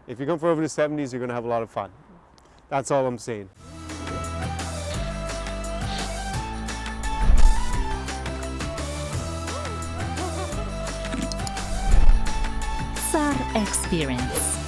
If you come from over the 70s, you're going to have a lot of fun. That's all I'm saying. SAR Experience.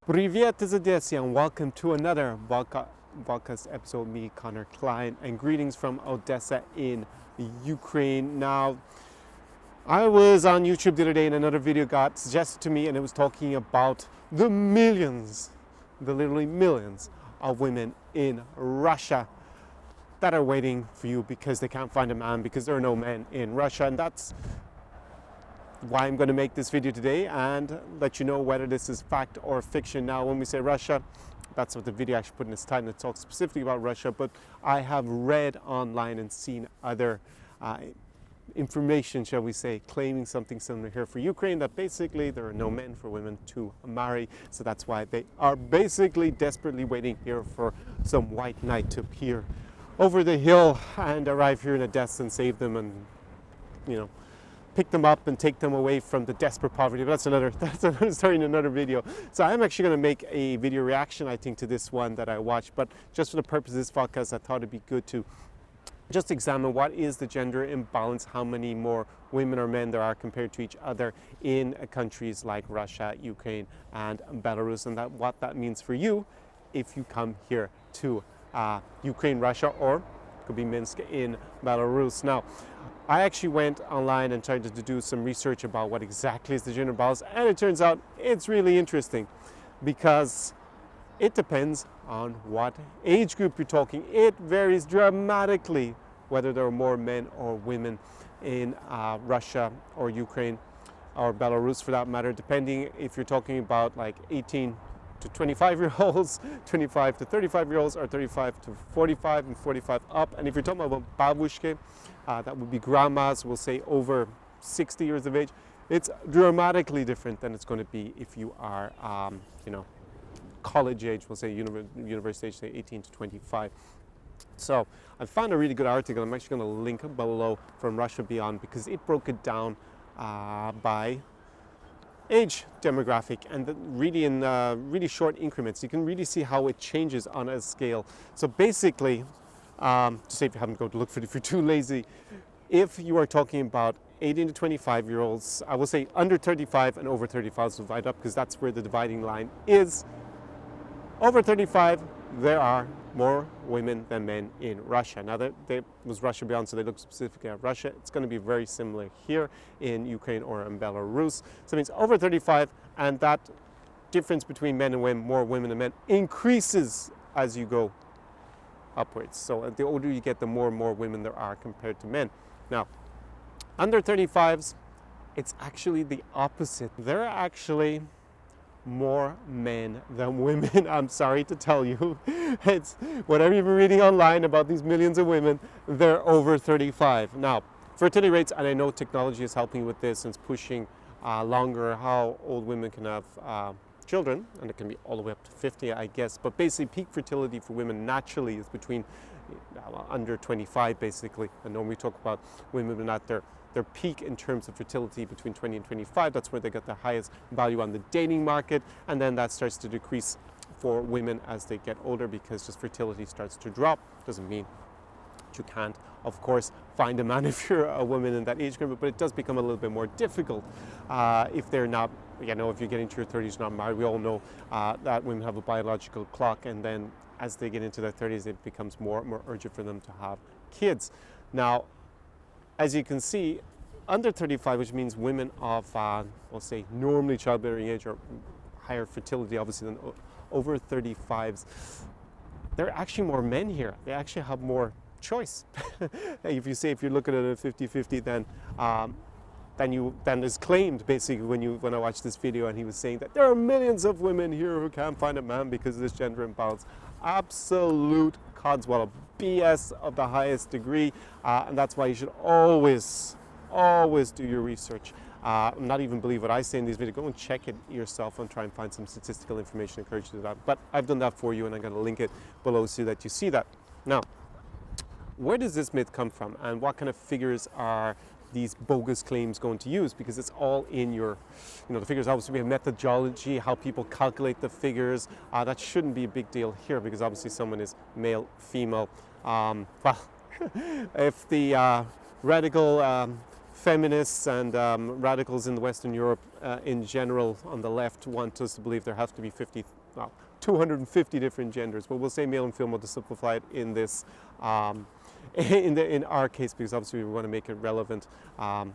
Привет из Odessa and welcome to another podcast episode. Me, Connor Klein, and greetings from Odessa in Ukraine. Now, I was on YouTube the other day and another video got suggested to me, and it was talking about the literally millions of women in Russia that are waiting for you because they can't find a man because there are no men in Russia. And that's why I'm going to make this video today and let you know whether this is fact or fiction. Now, when we say Russia, that's what the video actually put in its title. It talks specifically about Russia, but I have read online and seen other information, shall we say, claiming something similar here for Ukraine, that basically there are no men for women to marry. So that's why they are basically desperately waiting here for some white knight to appear over the hill and arrive here in Odessa and save them and, you know, pick them up and take them away from the desperate poverty. But that's another story in another video. So I'm actually going to make a video reaction, I think, to this one that I watched. But just for the purpose of this podcast, I thought it'd be good to just examine what is the gender imbalance, how many more women or men there are compared to each other in countries like Russia, Ukraine, and Belarus, and what that means for you if you come here to Ukraine, Russia, or it could be Minsk in Belarus. Now, I actually went online and tried to do some research about what exactly is the gender balance, and it turns out it's really interesting because it depends on what age group you're talking. It varies dramatically whether there are more men or women in Russia or Ukraine or Belarus, for that matter, depending if you're talking about like 18 to 25-year-olds, 25 to 35-year-olds, or 35 to 45 and 45 up. And if you're talking about babushke, that would be grandmas, we'll say over 60 years of age, it's dramatically different than it's going to be if you are, college age, we'll say university age, say 18 to 25. So I found a really good article. I'm actually going to link below from Russia Beyond because it broke it down by age demographic, and really in really short increments. You can really see how it changes on a scale. So basically, to say if you haven't go to look for it, if you're too lazy, if you are talking about 18 to 25-year-olds, I will say under 35 and over 35, so divide up because that's where the dividing line is. Over 35, there are more women than men in Russia. Now, that was Russia Beyond, so they look specifically at Russia. It's going to be very similar here in Ukraine or in Belarus. So it means over 35, and that difference between men and women, more women and men, increases as you go upwards. So the older you get, the more and more women there are compared to men. Now, under 35s, it's actually the opposite. There are actually more men than women. I'm sorry to tell you. It's whatever you've been reading online about these millions of women, they're over 35. Now, fertility rates, and I know technology is helping with this and it's pushing longer how old women can have children, and it can be all the way up to 50, I guess. But basically, peak fertility for women naturally is between under 25, basically. And when we talk about women at their peak in terms of fertility between 20 and 25, that's where they get the highest value on the dating market, and then that starts to decrease for women as they get older because just fertility starts to drop. Doesn't mean that you can't, of course, find a man if you're a woman in that age group, but it does become a little bit more difficult if they're not, if you're getting to your 30s not married. We all know that women have a biological clock, and then as they get into their 30s, it becomes more and more urgent for them to have kids. Now, as you can see, under 35, which means women of, we'll say, normally childbearing age or higher fertility, obviously, than over 35s, there are actually more men here. They actually have more choice. If you look at it at 50-50, then is claimed basically when I watched this video, and he was saying that there are millions of women here who can't find a man because of this gender imbalance. Absolute codswallop, BS of the highest degree, and that's why you should always do your research. Not even believe what I say in these videos. Go and check it yourself and try and find some statistical information. I encourage you to do that. But I've done that for you, and I'm going to link it below so that you see that. Now, where does this myth come from, and what kind of figures are these bogus claims going to use, because it's all in your, the figures. Obviously we have methodology, how people calculate the figures. That shouldn't be a big deal here, because obviously someone is male, female. If the radical feminists and radicals in Western Europe in general on the left want us to believe there have to be 250 different genders, but we'll say male and female to simplify it in this in our case, because obviously we want to make it relevant.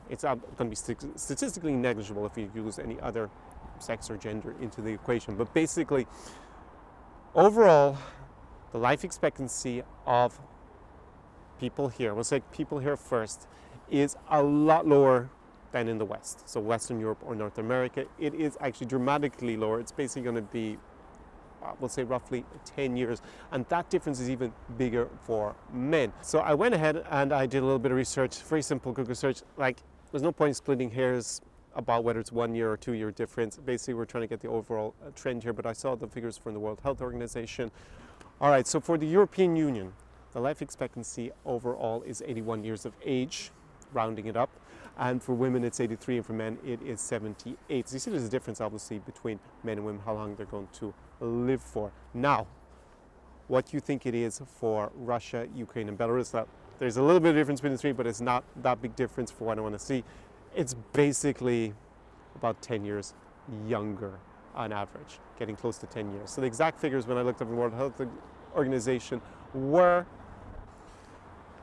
It's going to be statistically negligible if you use any other sex or gender into the equation. But basically, overall, the life expectancy of people here, we'll say people here first, is a lot lower than in the West. So Western Europe or North America, it is actually dramatically lower. It's basically going to be, we'll say roughly 10 years. And that difference is even bigger for men. So I went ahead and I did a little bit of research, very simple Google search. Like, there's no point in splitting hairs about whether it's 1 year or 2 year difference. Basically, we're trying to get the overall trend here, but I saw the figures from the World Health Organization. All right, so for the European Union, the life expectancy overall is 81 years of age, rounding it up. And for women, it's 83, and for men, it is 78. So you see there's a difference, obviously, between men and women, how long they're going to live for. Now, what do you think it is for Russia, Ukraine, and Belarus? Now, there's a little bit of difference between the three, but it's not that big difference for what I want to see. It's basically about 10 years younger on average, getting close to 10 years. So the exact figures when I looked up in the World Health Organization were,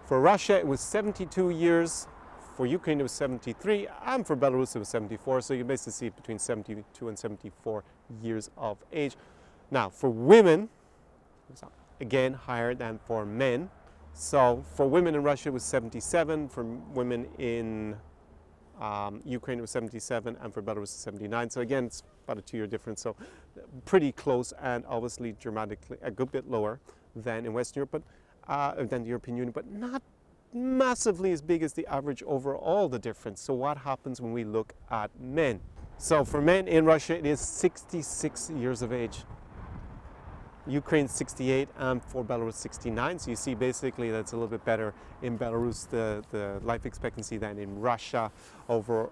for Russia, it was 72 years. For Ukraine, it was 73, and for Belarus, it was 74. So you basically see it between 72 and 74 years of age. Now, for women, it's again higher than for men. So for women in Russia, it was 77. For women in Ukraine, it was 77, and for Belarus, it was 79. So again, it's about a 2 year difference. So pretty close, and obviously dramatically a good bit lower than in Western Europe, but than the European Union, but not massively as big as the average overall, the difference. So what happens when we look at men? So for men in Russia, it is 66 years of age. Ukraine 68, and for Belarus 69. So you see basically that's a little bit better in Belarus, the life expectancy, than in Russia, over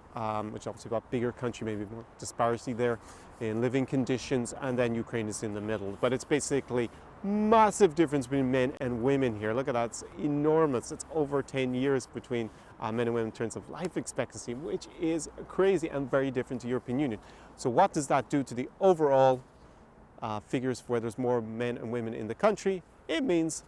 which obviously got bigger country, maybe more disparity there in living conditions, and then Ukraine is in the middle. But it's basically massive difference between men and women here. Look at that, it's enormous. It's over 10 years between men and women in terms of life expectancy, which is crazy and very different to European Union. So what does that do to the overall figures for where there's more men and women in the country? It means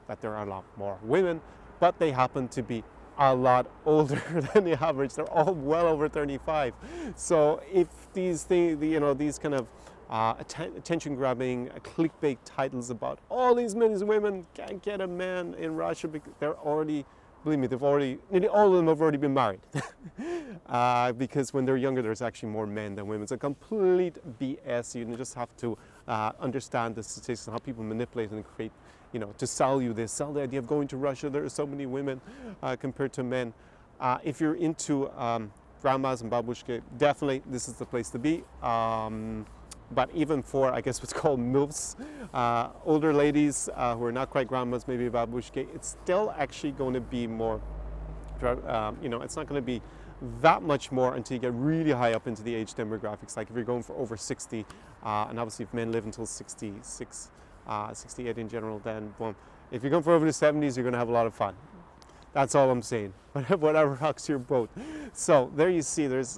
that there are a lot more women, but they happen to be a lot older than the average. They're all well over 35. So if these things, these kind of attention-grabbing clickbait titles about all these men and women can't get a man in Russia because they're already, believe me, nearly all of them have already been married. Because when they're younger, there's actually more men than women. It's a complete BS. You just have to understand the statistics and how people manipulate and create, to sell the idea of going to Russia. There are so many women compared to men. If you're into grandmas and babushka, definitely this is the place to be. But even for, I guess, what's called MILFs, older ladies who are not quite grandmas, maybe babushka, it's still actually going to be more, it's not going to be that much more until you get really high up into the age demographics. Like if you're going for over 60, and obviously if men live until 66, 68 in general, then boom. If you're going for over the 70s, you're going to have a lot of fun. That's all I'm saying. Whatever rocks your boat. So there you see, there's,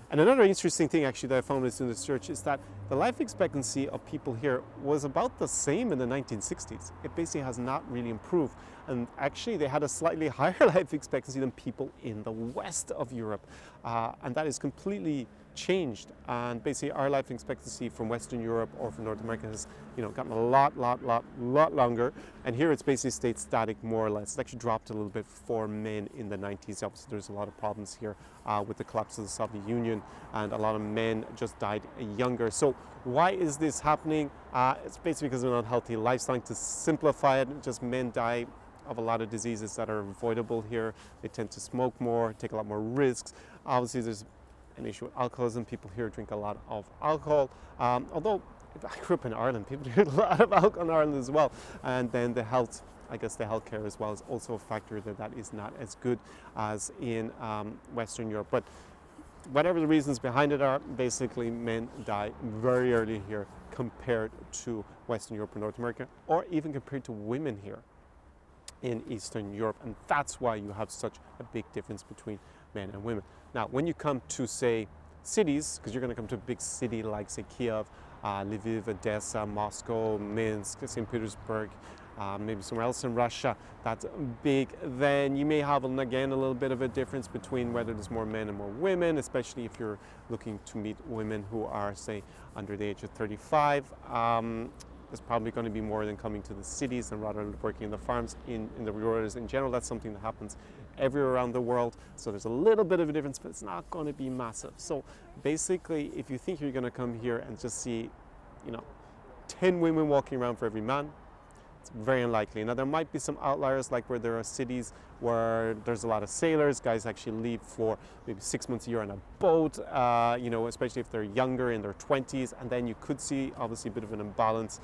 and another interesting thing actually that I found in the search is that the life expectancy of people here was about the same in the 1960s. It basically has not really improved. And actually they had a slightly higher life expectancy than people in the west of Europe. And that is completely changed. And basically our life expectancy from Western Europe or from North America has gotten a lot longer. And here it's basically stayed static more or less. It actually dropped a little bit for men in the 90s. Obviously there's a lot of problems here with the collapse of the Soviet Union, and a lot of men just died younger. So why is this happening? It's basically because of an unhealthy lifestyle. To simplify it, just men die of a lot of diseases that are avoidable here. They tend to smoke more, take a lot more risks. Obviously there's an issue with alcoholism. People here drink a lot of alcohol. Although I grew up in Ireland, people drink a lot of alcohol in Ireland as well. And then the health I guess the healthcare as well is also a factor that is not as good as in Western Europe. But whatever the reasons behind it are, basically men die very early here compared to Western Europe and North America, or even compared to women here in Eastern Europe. And that's why you have such a big difference between men and women. Now, when you come to, say, cities, because you're going to come to a big city like, say, Kiev, Lviv, Odessa, Moscow, Minsk, St. Petersburg, maybe somewhere else in Russia that's big, then you may have, again, a little bit of a difference between whether there's more men and more women, especially if you're looking to meet women who are, say, under the age of 35. There's probably going to be more than coming to the cities and rather than working in the farms in the rural areas in general. That's something that happens everywhere around the world. So there's a little bit of a difference, but it's not going to be massive. So basically, if you think you're going to come here and just see, 10 women walking around for every man, it's very unlikely. Now, there might be some outliers, like where there are cities where there's a lot of sailors. Guys actually leave for maybe 6 months a year on a boat, especially if they're younger, in their 20s. And then you could see, obviously, a bit of an imbalance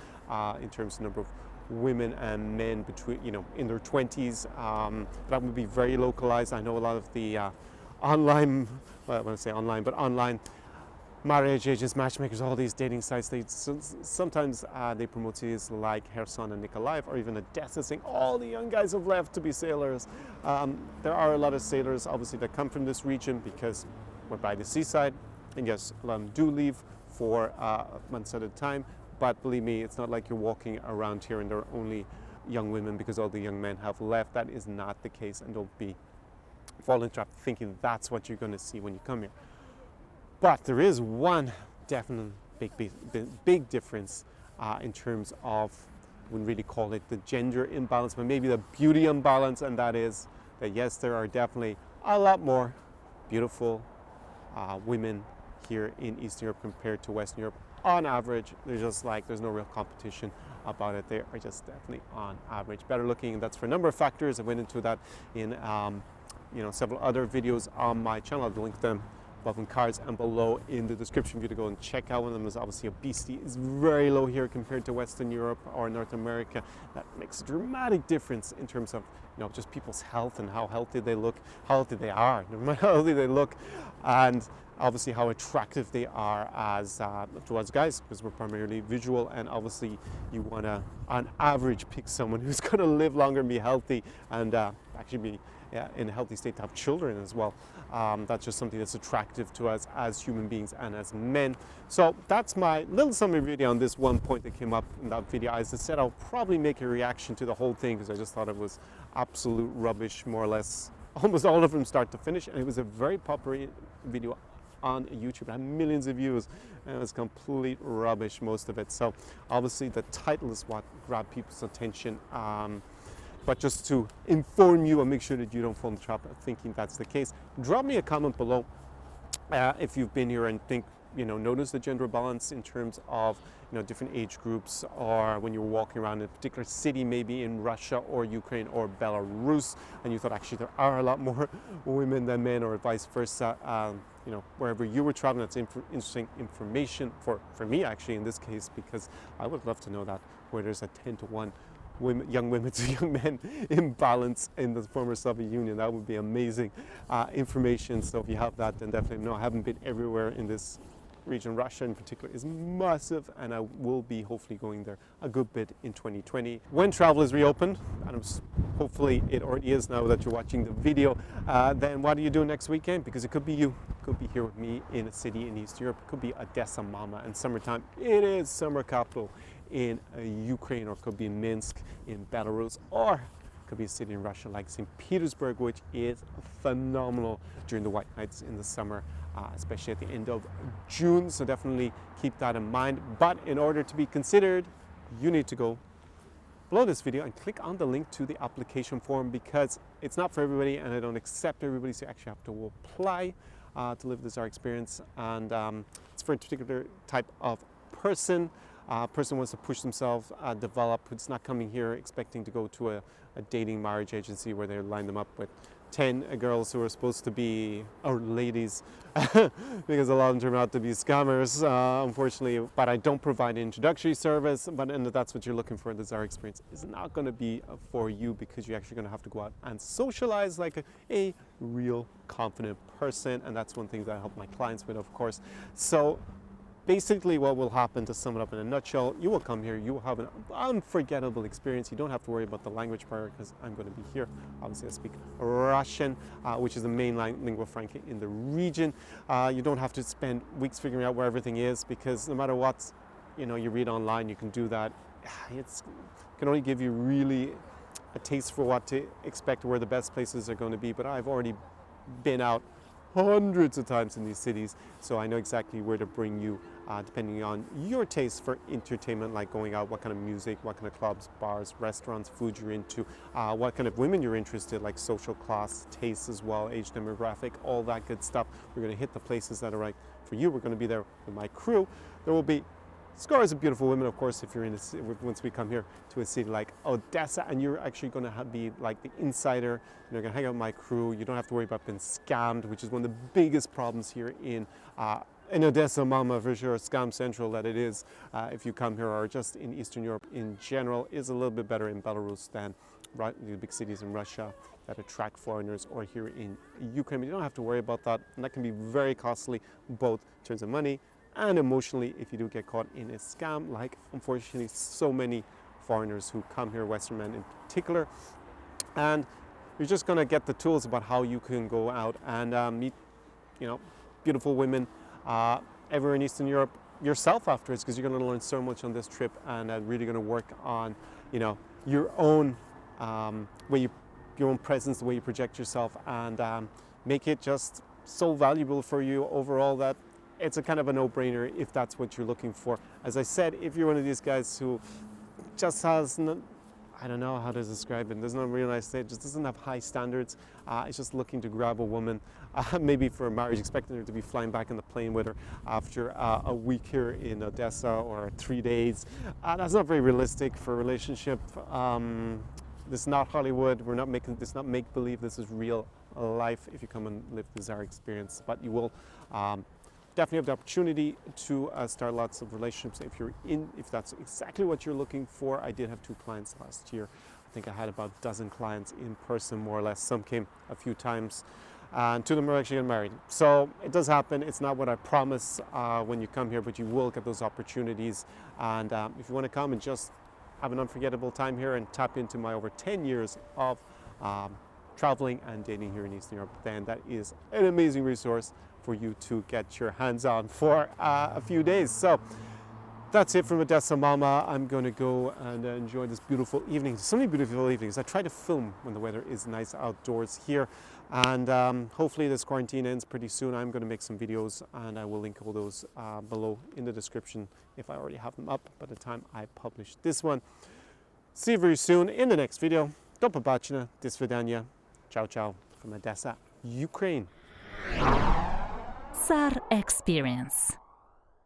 in terms of number of women and men between, in their 20s. That would be very localized. I know a lot of the online, well, when I say online, but online marriage agents, matchmakers, all these dating sites, sometimes they promote cities like Kherson and Nikolaev, or even Odessa, saying all the young guys have left to be sailors. There are a lot of sailors, obviously, that come from this region because we're by the seaside, and yes, a lot of them do leave for months at a time. But believe me, it's not like you're walking around here and there are only young women because all the young men have left. That is not the case, and don't fall into trap thinking that's what you're going to see when you come here. But there is one definite big difference in terms of, we wouldn't really call it the gender imbalance, but maybe the beauty imbalance, and that is that yes, there are definitely a lot more beautiful women here in Eastern Europe compared to Western Europe. On average, there's no real competition about it. They are just definitely on average better looking, and that's for a number of factors. I went into that in several other videos on my channel. I'll link them above in cards and below in the description for you to go and check out. One of them is obviously obesity is very low here compared to Western Europe or North America. That makes a dramatic difference in terms of just people's health and how healthy they look, how healthy they are, no matter how healthy they look, and obviously how attractive they are as towards guys, because we're primarily visual, and obviously you want to, on average, pick someone who's going to live longer and be healthy and actually be in a healthy state to have children as well. That's just something that's attractive to us as human beings and as men. So that's my little summary video on this one point that came up in that video. As I said, I'll probably make a reaction to the whole thing because I just thought it was absolute rubbish, more or less, almost all of them start to finish. And it was a very popular video on YouTube. It had millions of views, and it was complete rubbish, most of it. So obviously the title is what grabbed people's attention. But just to inform you and make sure that you don't fall in the trap of thinking that's the case, drop me a comment below if you've been here and think, notice the gender balance in terms of, different age groups, or when you're walking around in a particular city, maybe in Russia or Ukraine or Belarus, and you thought actually there are a lot more women than men, or vice versa. Wherever you were traveling, that's interesting information for me, actually, in this case, because I would love to know that, where there's a 10-to-1 young women to young men imbalance in the former Soviet Union. That would be amazing information. So if you have that, then definitely know. I haven't been everywhere in this region. Russia in particular is massive, and I will be hopefully going there a good bit in 2020 when travel is reopened, and hopefully it already is now that you're watching the video. Then what do you do next weekend? Because it could be you, could be here with me in a city in East Europe, it could be Odessa, Mama, and summertime. It is summer capital in Ukraine, or could be in Minsk in Belarus, or could be a city in Russia like St. Petersburg, which is phenomenal during the white nights in the summer, especially at the end of June. So definitely keep that in mind. But in order to be considered, you need to go below this video and click on the link to the application form, because it's not for everybody and I don't accept everybody, so you actually have to apply to live this experience. And it's for a particular type of person. Person wants to push themselves, develop, who's not coming here expecting to go to a dating marriage agency where they line them up with 10 girls who are supposed to be, or ladies, because a lot of them turn out to be scammers, unfortunately. But I don't provide an introductory service, and if that's what you're looking for, the Zara experience is not going to be for you, because you're actually going to have to go out and socialize like a real confident person, and that's one thing that I help my clients with, of course. So basically what will happen, to sum it up in a nutshell, you will come here, you will have an unforgettable experience. You don't have to worry about the language barrier, because I'm going to be here. Obviously I speak Russian, which is the main lingua franca in the region. You don't have to spend weeks figuring out where everything is, because no matter what you read online, you can do that. It can only give you really a taste for what to expect, where the best places are going to be. But I've already been out hundreds of times in these cities, so I know exactly where to bring you, depending on your taste for entertainment, like going out, what kind of music, what kind of clubs, bars, restaurants, food you're into, what kind of women you're interested, like social class, tastes as well, age demographic, all that good stuff. We're going to hit the places that are right for you. We're going to be there with my crew. There will be scores of beautiful women, of course, if you're in once we come here to a city like Odessa, and you're actually going to be like the insider. You're going to hang out with my crew. You don't have to worry about being scammed, which is one of the biggest problems here in Odessa, Mama, for sure, scam central that it is. If you come here, or just in Eastern Europe in general, is a little bit better in Belarus than the big cities in Russia that attract foreigners, or here in Ukraine. But you don't have to worry about that, and that can be very costly, both in terms of money and emotionally, if you do get caught in a scam, like unfortunately so many foreigners who come here, Western men in particular. And you're just going to get the tools about how you can go out and meet beautiful women everywhere in Eastern Europe yourself afterwards, because you're going to learn so much on this trip, and really going to work on your own your own presence, the way you project yourself, and make it just so valuable for you overall that it's a kind of a no-brainer if that's what you're looking for. As I said, if you're one of these guys who just has, I don't know how to describe it, there's no real nice state, just doesn't have high standards, it's just looking to grab a woman, maybe for a marriage, expecting her to be flying back in the plane with her after a week here in Odessa, or 3 days. That's not very realistic for a relationship. This is not Hollywood. We're not making this, not make-believe. This is real life if you come and live the Zara experience. But you will definitely have the opportunity to start lots of relationships if that's exactly what you're looking for. I did have 2 clients last year. I think I had about a dozen clients in person, more or less. Some came a few times, and 2 of them are actually getting married. So it does happen. It's not what I promise when you come here, but you will get those opportunities. And if you want to come and just have an unforgettable time here and tap into my over 10 years of traveling and dating here in Eastern Europe, then that is an amazing resource for you to get your hands on for a few days. So that's it from Odessa, Mama. I'm going to go and enjoy this beautiful evening. So many beautiful evenings. I try to film when the weather is nice outdoors here, and hopefully this quarantine ends pretty soon. I'm going to make some videos, and I will link all those below in the description if I already have them up by the time I publish this one. See you very soon in the next video. Do побачення, до свидання. Ciao, ciao from Odessa, Ukraine. Zara Experience.